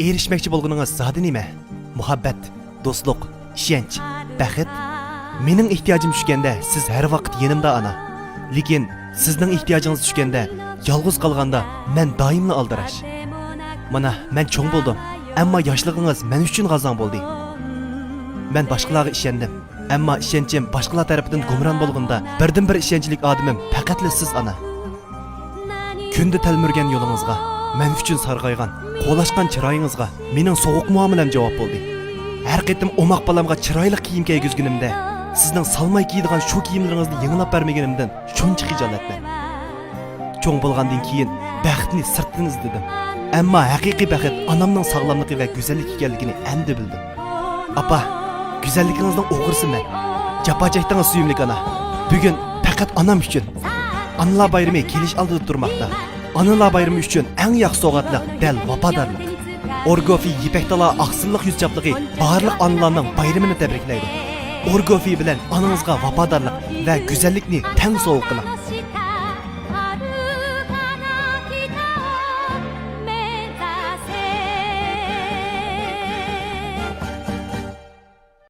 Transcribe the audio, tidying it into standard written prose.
erishmoqchi bo'lganingiz zodi nima? Muhabbat, do'stlik, ishonch, baxt. Mening ehtiyojim tushganda siz har vaqt yonimda ana. Lekin sizning ehtiyojingiz tushganda, yolg'iz qolganda men doimli aldirash. Mana men cho'ng bo'ldim, ammo yoshligingiz men uchun g'azon bo'ldi. Men boshqalarga ishondim, ammo ishonchim boshqalar tarafidan gumron bo'lganda, birdan-bir ishonchlik odamim faqatli siz ana. Kunda talmurgan yo'lingizga, men uchun sarg'aygan, qo'lashgan chiroyingizga mening sovuq muomalam javob bo'ldi. Har qitim omoq balamga chiroyli kiyim kiygizgunimda, sizning salmay kiydigan shu kiyimlaringizni yangilab bermaganimdan shuncha xijolatman. Cho'ng bo'lgandan keyin baxtni sirtdan izladim. Ammo haqiqiy baxt onamning sog'lomligi va go'zalligi ekanligini endi bildim. Apa, go'zalligingizning o'g'risiman. Jafo chekdingiz suyimlik ana. Bugun faqat onam uchun. Analar bayrami kelish oldida turmoqda. Analar bayrami uchun eng yaxshi sovg'atlik dal vafodorlik. Orgofi Yipakdala aqsillik yuzchapligi barliq analarning bayramini tabriklaydi. Orgofi bilan onangizga vafodorlik va go'zallikni teng sovg'a qiling.